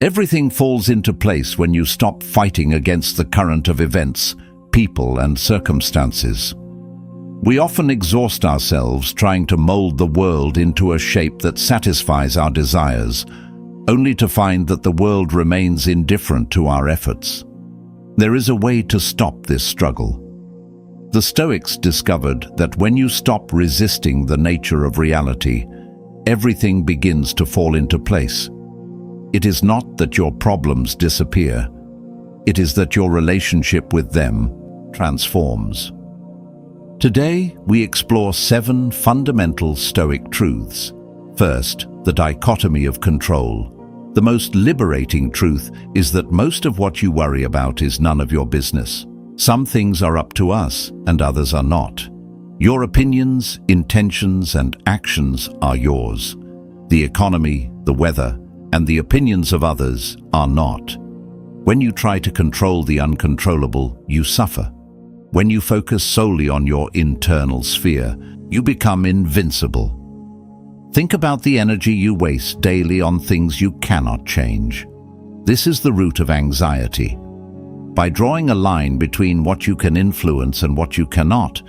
Everything falls into place when you stop fighting against the current of events, people, and circumstances. We often exhaust ourselves trying to mold the world into a shape that satisfies our desires, only to find that the world remains indifferent to our efforts. There is a way to stop this struggle. The Stoics discovered that when you stop resisting the nature of reality, everything begins to fall into place. It is not that your problems disappear. It is that your relationship with them transforms. Today, we explore 7 fundamental Stoic truths. First, the dichotomy of control. The most liberating truth is that most of what you worry about is none of your business. Some things are up to us and others are not. Your opinions, intentions, and actions are yours. The economy, the weather, and the opinions of others are not. When you try to control the uncontrollable, you suffer. When you focus solely on your internal sphere, you become invincible. Think about the energy you waste daily on things you cannot change. This is the root of anxiety. By drawing a line between what you can influence and what you cannot,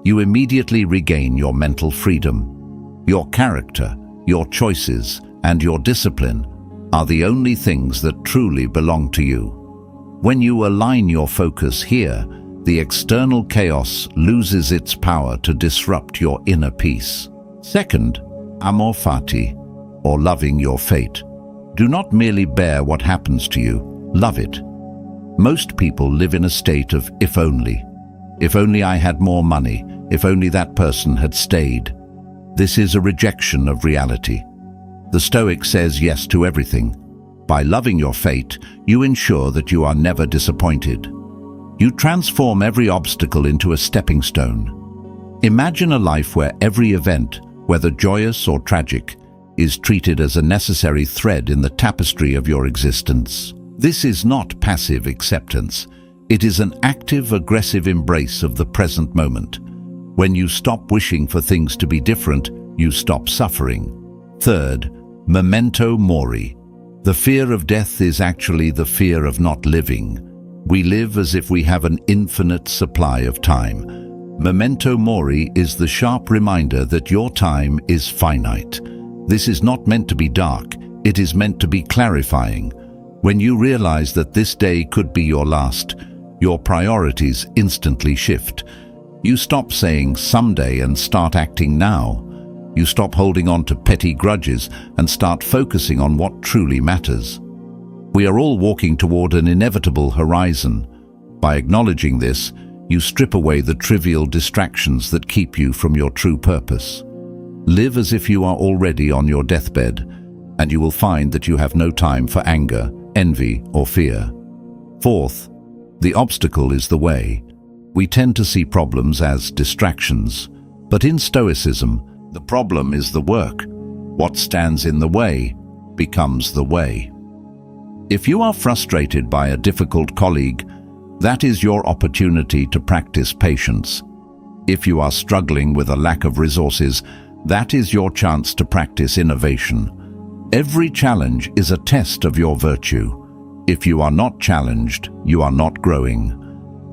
you immediately regain your mental freedom. Your character, your choices, and your discipline are the only things that truly belong to you. When you align your focus here, the external chaos loses its power to disrupt your inner peace. Second, Amor fati, or loving your fate. Do not merely bear what happens to you, love it. Most people live in a state of if only. If only I had more money, if only that person had stayed. This is a rejection of reality. The Stoic says yes to everything. By loving your fate, you ensure that you are never disappointed. You transform every obstacle into a stepping stone. Imagine a life where every event, whether joyous or tragic, is treated as a necessary thread in the tapestry of your existence. This is not passive acceptance. It is an active, aggressive embrace of the present moment. When you stop wishing for things to be different, you stop suffering. Third, Memento mori. The fear of death is actually the fear of not living. We live as if we have an infinite supply of time. Memento mori is the sharp reminder that your time is finite. This is not meant to be dark, it is meant to be clarifying. When you realize that this day could be your last, your priorities instantly shift. You stop saying someday and start acting now. You stop holding on to petty grudges and start focusing on what truly matters. We are all walking toward an inevitable horizon. By acknowledging this, you strip away the trivial distractions that keep you from your true purpose. Live as if you are already on your deathbed, and you will find that you have no time for anger, envy, or fear. Fourth, the obstacle is the way. We tend to see problems as distractions, but in Stoicism, the problem is the work. What stands in the way becomes the way. If you are frustrated by a difficult colleague, that is your opportunity to practice patience. If you are struggling with a lack of resources, that is your chance to practice innovation. Every challenge is a test of your virtue. If you are not challenged, you are not growing.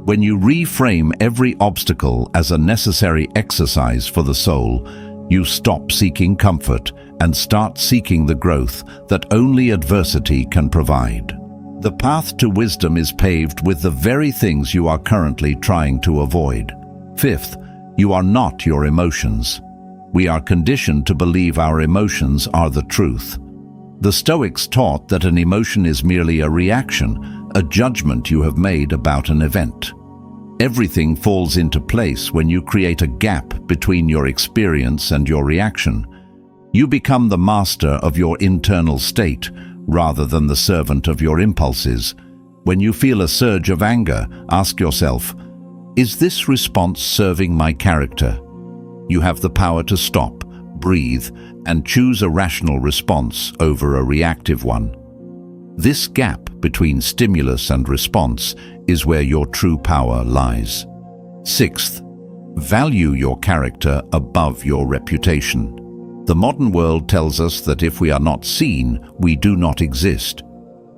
When you reframe every obstacle as a necessary exercise for the soul, you stop seeking comfort and start seeking the growth that only adversity can provide. The path to wisdom is paved with the very things you are currently trying to avoid. Fifth, you are not your emotions. We are conditioned to believe our emotions are the truth. The Stoics taught that an emotion is merely a reaction, a judgment you have made about an event. Everything falls into place when you create a gap between your experience and your reaction. You become the master of your internal state rather than the servant of your impulses. When you feel a surge of anger, ask yourself, is this response serving my character? You have the power to stop, breathe, and choose a rational response over a reactive one. This gap between stimulus and response is where your true power lies. Sixth, value your character above your reputation. The modern world tells us that if we are not seen, we do not exist.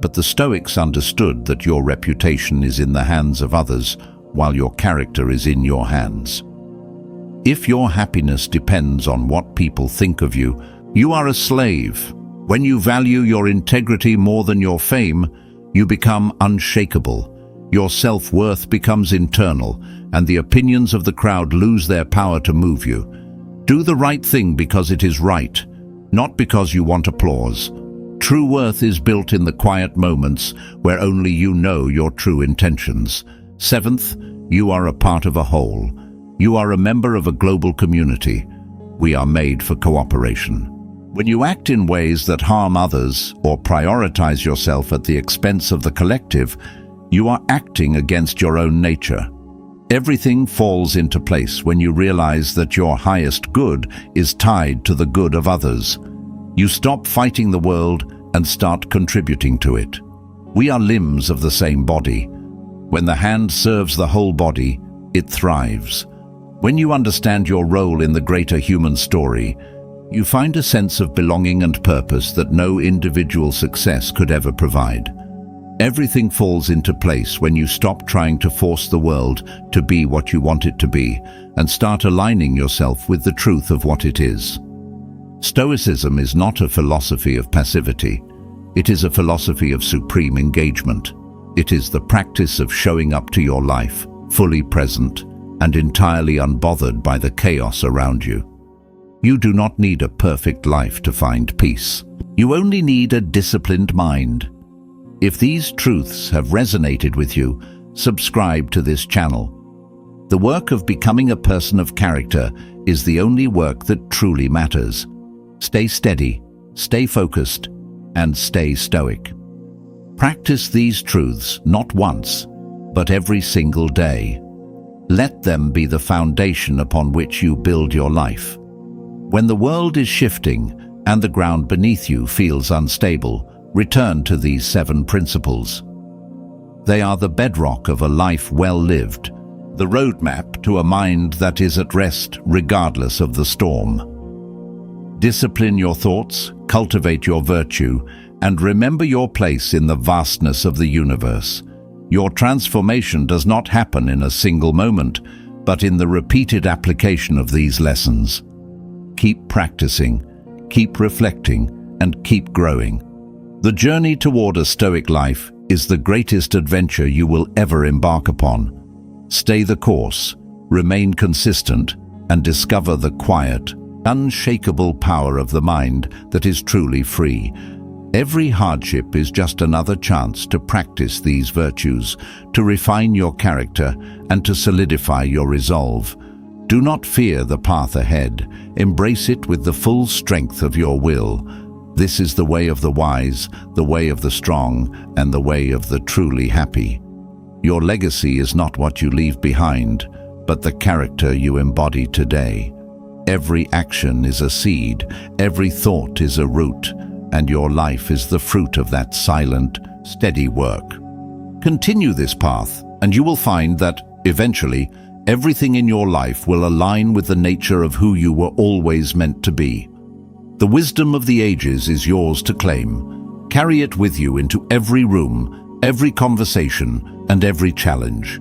But the Stoics understood that your reputation is in the hands of others, while your character is in your hands. If your happiness depends on what people think of you, you are a slave. When you value your integrity more than your fame, you become unshakable. Your self-worth becomes internal, and the opinions of the crowd lose their power to move you. Do the right thing because it is right, not because you want applause. True worth is built in the quiet moments where only you know your true intentions. Seventh, you are a part of a whole. You are a member of a global community. We are made for cooperation. When you act in ways that harm others or prioritize yourself at the expense of the collective, you are acting against your own nature. Everything falls into place when you realize that your highest good is tied to the good of others. You stop fighting the world and start contributing to it. We are limbs of the same body. When the hand serves the whole body, it thrives. When you understand your role in the greater human story, you find a sense of belonging and purpose that no individual success could ever provide. Everything falls into place when you stop trying to force the world to be what you want it to be and start aligning yourself with the truth of what it is. Stoicism is not a philosophy of passivity. It is a philosophy of supreme engagement. It is the practice of showing up to your life, fully present and entirely unbothered by the chaos around you. You do not need a perfect life to find peace. You only need a disciplined mind. If these truths have resonated with you, subscribe to this channel. The work of becoming a person of character is the only work that truly matters. Stay steady, stay focused, and stay stoic. Practice these truths not once, but every single day. Let them be the foundation upon which you build your life. When the world is shifting and the ground beneath you feels unstable, return to these 7 principles. They are the bedrock of a life well lived, the roadmap to a mind that is at rest regardless of the storm. Discipline your thoughts, cultivate your virtue, and remember your place in the vastness of the universe. Your transformation does not happen in a single moment, but in the repeated application of these lessons. Keep practicing, keep reflecting, and keep growing. The journey toward a Stoic life is the greatest adventure you will ever embark upon. Stay the course, remain consistent, and discover the quiet, unshakable power of the mind that is truly free. Every hardship is just another chance to practice these virtues, to refine your character, and to solidify your resolve. Do not fear the path ahead. Embrace it with the full strength of your will. This is the way of the wise, the way of the strong, and the way of the truly happy. Your legacy is not what you leave behind, but the character you embody today. Every action is a seed, every thought is a root, and your life is the fruit of that silent, steady work. Continue this path, and you will find that, eventually, everything in your life will align with the nature of who you were always meant to be. The wisdom of the ages is yours to claim. Carry it with you into every room, every conversation, and every challenge.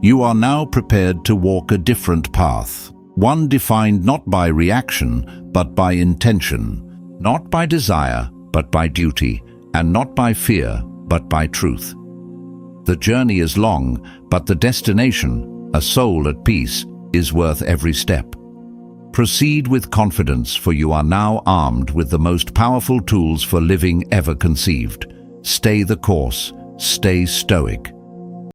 You are now prepared to walk a different path, one defined not by reaction, but by intention, not by desire, but by duty, and not by fear, but by truth. The journey is long, but the destination, a soul at peace, is worth every step. Proceed with confidence, for you are now armed with the most powerful tools for living ever conceived. Stay the course, stay stoic,